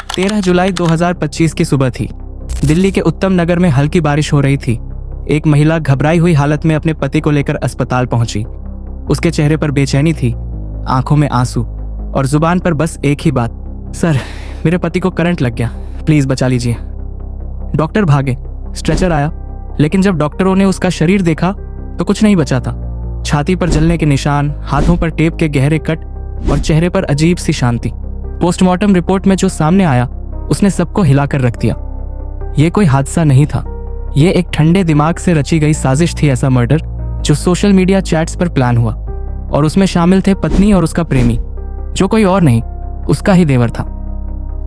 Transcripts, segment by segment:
13 जुलाई 2025 की सुबह थी। दिल्ली के उत्तम नगर में हल्की बारिश हो रही थी। एक महिला घबराई हुई हालत में अपने पति को लेकर अस्पताल पहुंची। उसके चेहरे पर बेचैनी थी, आंखों में आंसू और जुबान पर बस एक ही बात, सर मेरे पति को करंट लग गया, प्लीज बचा लीजिए। डॉक्टर भागे, स्ट्रेचर आया, लेकिन जब डॉक्टरों ने उसका शरीर देखा तो कुछ नहीं बचा था। छाती पर जलने के निशान, हाथों पर टेप के गहरे कट और चेहरे पर अजीब सी शांति। पोस्टमार्टम रिपोर्ट में जो सामने आया उसने सबको हिलाकर रख दिया। ये कोई हादसा नहीं था, ये एक ठंडे दिमाग से रची गई साजिश थी। ऐसा मर्डर जो सोशल मीडिया चैट्स पर प्लान हुआ और उसमें शामिल थे पत्नी और उसका प्रेमी, जो कोई और नहीं उसका ही देवर था।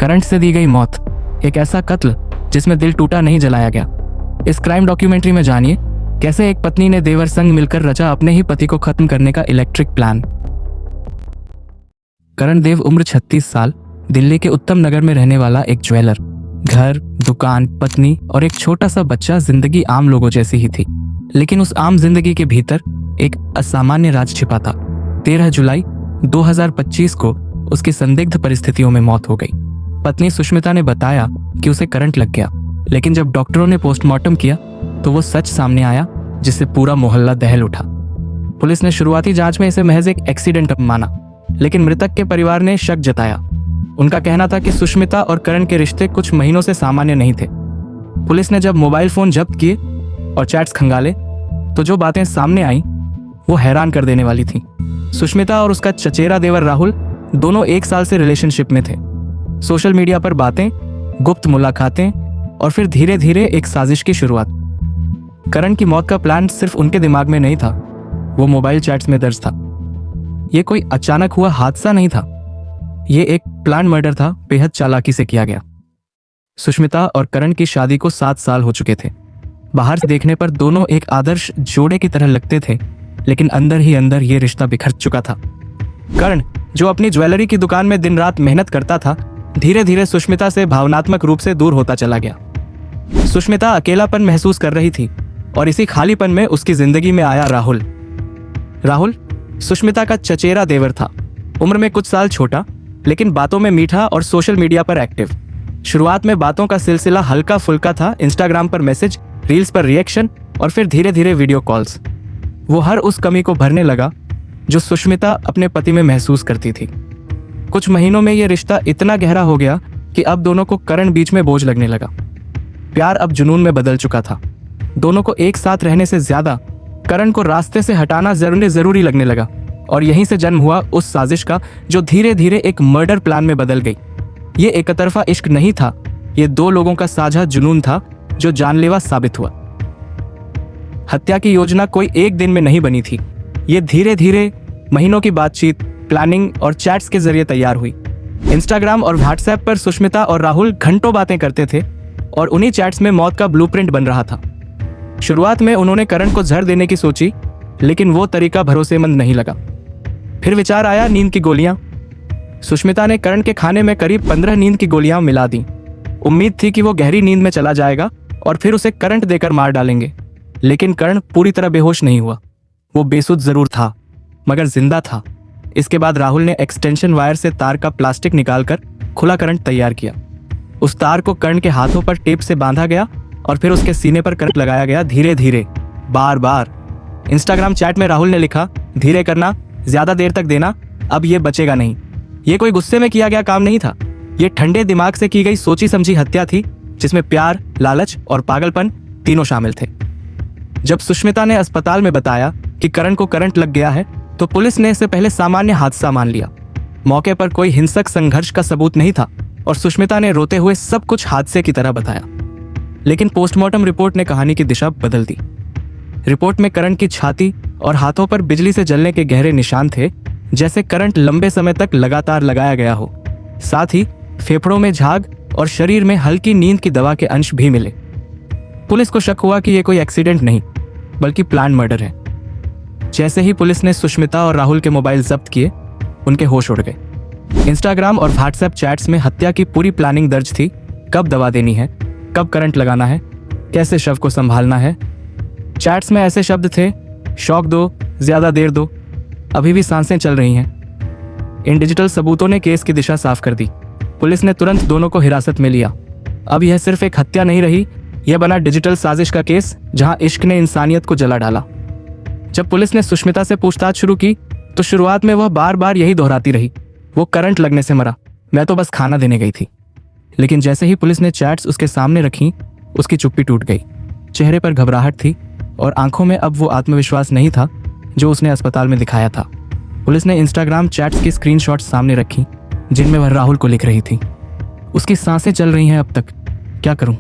करंट से दी गई मौत, एक ऐसा कत्ल जिसमें दिल टूटा नहीं जलाया गया। इस क्राइम डॉक्यूमेंट्री में जानिए कैसे एक पत्नी ने देवर संग मिलकर रचा अपने ही पति को खत्म करने का इलेक्ट्रिक प्लान। करण देव उम्र 36 साल, दिल्ली के उत्तम नगर में रहने वाला एक ज्वेलर। घर, दुकान, पत्नी और एक छोटा सा बच्चा, जिंदगी आम लोगों जैसी ही थी। लेकिन उस आम जिंदगी के भीतर एक असामान्य राज छिपा था। 13 जुलाई 2025 को उसकी संदिग्ध परिस्थितियों में मौत हो गई। पत्नी सुष्मिता ने बताया कि उसे करंट लग गया, लेकिन जब डॉक्टरों ने पोस्टमार्टम किया तो वो सच सामने आया जिससे पूरा मोहल्ला दहल उठा। पुलिस ने शुरुआती जांच में इसे महज एक एक्सीडेंट माना, लेकिन मृतक के परिवार ने शक जताया। उनका कहना था कि सुष्मिता और करण के रिश्ते कुछ महीनों से सामान्य नहीं थे। पुलिस ने जब मोबाइल फोन जब्त किए और चैट्स खंगाले तो जो बातें सामने आई वो हैरान कर देने वाली थीं। सुष्मिता और उसका चचेरा देवर राहुल दोनों 1 साल से रिलेशनशिप में थे। सोशल मीडिया पर बातें, गुप्त मुलाकातें और फिर धीरे धीरे एक साजिश की शुरुआत। करण की मौत का प्लान सिर्फ उनके दिमाग में नहीं था, वो मोबाइल चैट्स में दर्ज था। ये कोई अचानक हुआ हादसा नहीं था, ये एक प्लान मर्डर था, बेहद चालाकी से किया गया। सुष्मिता और करण की शादी को 7 साल हो चुके थे। बाहर से देखने पर दोनों एक आदर्श जोड़े की तरह लगते थे, लेकिन अंदर ही अंदर ये रिश्ता बिखर चुका था। करण, जो अपनी ज्वेलरी की दुकान में दिन रात मेहनत करता था, धीरे धीरे सुष्मिता से भावनात्मक रूप से दूर होता चला गया। सुष्मिता अकेलापन महसूस कर रही थी और इसी खालीपन में उसकी जिंदगी में आया राहुल। राहुल सुष्मिता का चचेरा देवर था, उम्र में कुछ साल छोटा, लेकिन बातों में मीठा और सोशल मीडिया पर एक्टिव। शुरुआत में बातों का सिलसिला हल्का फुल्का था, इंस्टाग्राम पर मैसेज, रील्स पर रिएक्शन और फिर धीरे धीरे वीडियो कॉल्स। वो हर उस कमी को भरने लगा जो सुष्मिता अपने पति में महसूस करती थी। कुछ महीनों में यह रिश्ता इतना गहरा हो गया कि अब दोनों को करण बीच में बोझ लगने लगा। प्यार अब जुनून में बदल चुका था। दोनों को एक साथ रहने से ज्यादा करण को रास्ते से हटाना जरूरी लगने लगा और यहीं से जन्म हुआ उस साजिश का जो धीरे धीरे एक मर्डर प्लान में बदल गई। ये एकतरफा इश्क नहीं था, ये 2 लोगों का साझा जुनून था जो जानलेवा साबित हुआ। हत्या की योजना कोई एक दिन में नहीं बनी थी, ये धीरे धीरे महीनों की बातचीत, प्लानिंग और चैट्स के जरिए तैयार हुई। इंस्टाग्राम और व्हाट्सएप पर सुष्मिता और राहुल घंटों बातें करते थे और उन्हीं चैट्स में मौत का ब्लूप्रिंट बन रहा था। शुरुआत में उन्होंने करण को जहर देने की सोची, लेकिन वो तरीका भरोसेमंद नहीं लगा। फिर विचार आया नींद की गोलियां। सुष्मिता ने करण के खाने में करीब 15 नींद की गोलियां मिला दी। उम्मीद थी कि वो गहरी नींद में चला जाएगा और फिर उसे करंट देकर मार डालेंगे, लेकिन करण पूरी तरह बेहोश नहीं हुआ। वो बेसुध जरूर था, मगर जिंदा था। इसके बाद राहुल ने एक्सटेंशन वायर से तार का प्लास्टिक निकालकर खुला करंट तैयार किया। उस तार को करण के हाथों पर टेप से बांधा गया और फिर उसके सीने पर करंट लगाया गया, धीरे धीरे, बार बार। इंस्टाग्राम चैट में राहुल ने लिखा, धीरे करना, ज्यादा देर तक देना, अब ये बचेगा नहीं। ये कोई गुस्से में किया गया काम नहीं था, ये ठंडे दिमाग से की गई सोची समझी हत्या थी, जिसमें प्यार, लालच और पागलपन तीनों शामिल थे। जब सुष्मिता ने अस्पताल में बताया कि करण को करंट लग गया है, तो पुलिस ने इसे पहले सामान्य हादसा मान लिया। मौके पर कोई हिंसक संघर्ष का सबूत नहीं था और सुष्मिता ने रोते हुए सब कुछ हादसे की तरह बताया। लेकिन पोस्टमार्टम रिपोर्ट ने कहानी की दिशा बदल दी। रिपोर्ट में करण की छाती और हाथों पर बिजली से जलने के गहरे निशान थे, जैसे करंट लंबे समय तक लगातार लगाया गया हो। साथ ही फेफड़ों में झाग और शरीर में हल्की नींद की दवा के अंश भी मिले। पुलिस को शक हुआ कि यह कोई एक्सीडेंट नहीं, बल्कि प्लान मर्डर है। जैसे ही पुलिस ने सुष्मिता और राहुल के मोबाइल जब्त किए, उनके होश उड़ गए। इंस्टाग्राम और व्हाट्सएप चैट्स में हत्या की पूरी प्लानिंग दर्ज थी। कब दवा देनी है, कब करंट लगाना है, कैसे शव को संभालना है। चैट्स में ऐसे शब्द थे, शॉक दो, ज्यादा देर दो, अभी भी सांसें चल रही हैं। इन डिजिटल सबूतों ने केस की दिशा साफ कर दी। पुलिस ने तुरंत दोनों को हिरासत में लिया। अब यह सिर्फ एक हत्या नहीं रही, यह बना डिजिटल साजिश का केस जहां इश्क ने इंसानियत को जला डाला। जब पुलिस ने सुष्मिता से पूछताछ शुरू की तो शुरुआत में वह बार बार यही दोहराती रही, वो करंट लगने से मरा, मैं तो बस खाना देने गई थी। लेकिन जैसे ही पुलिस ने चैट्स उसके सामने रखी, उसकी चुप्पी टूट गई। चेहरे पर घबराहट थी और आंखों में अब वो आत्मविश्वास नहीं था जो उसने अस्पताल में दिखाया था। पुलिस ने इंस्टाग्राम चैट्स की स्क्रीनशॉट्स सामने रखी जिनमें वह राहुल को लिख रही थी, उसकी सांसें चल रही हैं अब तक, क्या करूं?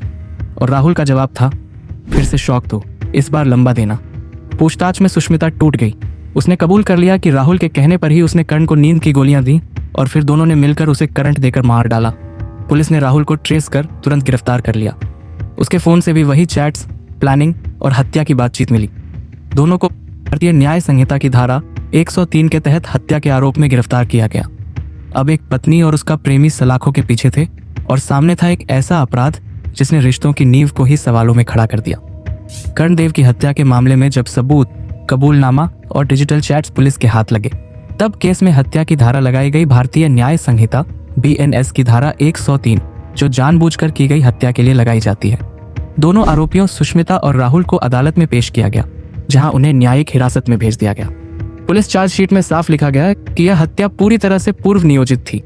और राहुल का जवाब था, फिर से शौक दो, इस बार लंबा देना। पूछताछ में सुष्मिता टूट गई। उसने कबूल कर लिया कि राहुल के कहने पर ही उसने कर्ण को नींद की गोलियां दी और फिर दोनों ने मिलकर उसे करंट देकर मार डाला। पुलिस ने राहुल को ट्रेस कर तुरंत गिरफ्तार कर लिया। उसके फोन से भी वही चैट्स, प्लानिंग और हत्या की बातचीत मिली। दोनों को भारतीय न्याय संहिता की धारा 103 के तहत हत्या के आरोप में गिरफ्तार किया गया। अब एक पत्नी और उसका प्रेमी सलाखों के पीछे थे और सामने था एक ऐसा अपराध जिसने रिश्तों की नींव को ही सवालों में खड़ा कर दिया। कर्णदेव की हत्या के मामले में जब सबूत, कबूलनामा और डिजिटल चैट्स पुलिस के हाथ लगे, तब केस में हत्या की धारा लगाई गई भारतीय न्याय संहिता BNS की धारा 103, जो जानबूझकर की गई हत्या के लिए लगाई जाती है। दोनों आरोपियों सुष्मिता और राहुल को अदालत में पेश किया गया, जहां उन्हें न्यायिक हिरासत में भेज दिया गया। पुलिस चार्जशीट में साफ लिखा गया कि यह हत्या पूरी तरह से पूर्व नियोजित थी।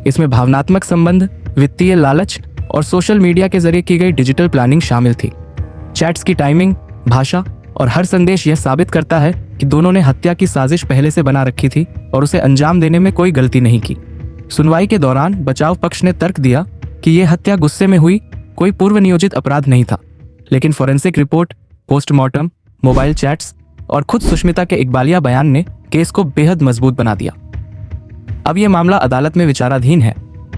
इसमें भावनात्मक संबंध, वित्तीय लालच और सोशल मीडिया के जरिए की गई डिजिटल प्लानिंग शामिल थी। चैट्स की टाइमिंग, भाषा और हर संदेश यह साबित करता है कि दोनों ने हत्या की साजिश पहले से बना रखी थी और उसे अंजाम देने में कोई गलती नहीं की। सुनवाई के दौरान बचाव पक्ष ने तर्क दिया कि यह हत्या गुस्से में हुई, कोई पूर्व नियोजित अपराध नहीं था। लेकिन forensic report, postmortem, mobile chats और खुद सुष्मिता के इकबालिया बयान ने केस को बेहद मजबूत बना दिया। अब यह मामला अदालत में विचाराधीन है,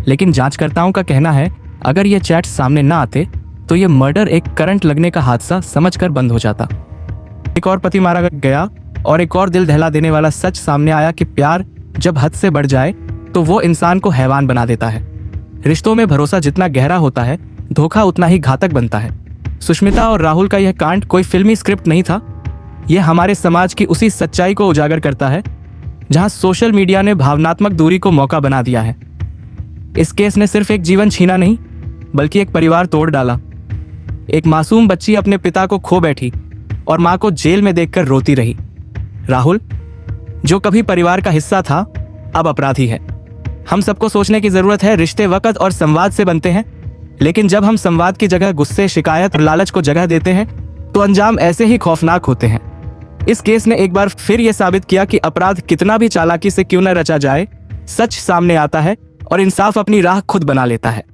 लेकिन जांचकर्ताओं का कहना है अगर ये चैट्स सामने ना आते तो ये मर्डर एक करंट लगने का हादसा समझकर बंद हो जाता। एक और पति मारा गया और एक और दिल दहला देने वाला सच सामने आया कि प्यार जब हद से बढ़ जाए तो वो इंसान को हैवान बना देता है। रिश्तों में भरोसा जितना गहरा होता है, धोखा उतना ही घातक बनता है। सुष्मिता और राहुल का यह कांड कोई फिल्मी स्क्रिप्ट नहीं था, यह हमारे समाज की उसी सच्चाई को उजागर करता है जहां सोशल मीडिया ने भावनात्मक दूरी को मौका बना दिया है। इस केस ने सिर्फ एक जीवन छीना नहीं, बल्कि एक परिवार तोड़ डाला। एक मासूम बच्ची अपने पिता को खो बैठी और मां को जेल में देखकर रोती रही। राहुल, जो कभी परिवार का हिस्सा था, अब अपराधी है। हम सबको सोचने की जरूरत है, रिश्ते वक्त और संवाद से बनते हैं, लेकिन जब हम संवाद की जगह गुस्से, शिकायत और लालच को जगह देते हैं तो अंजाम ऐसे ही खौफनाक होते हैं। इस केस ने एक बार फिर यह साबित किया कि अपराध कितना भी चालाकी से क्यों न रचा जाए, सच सामने आता है और इंसाफ अपनी राह खुद बना लेता है।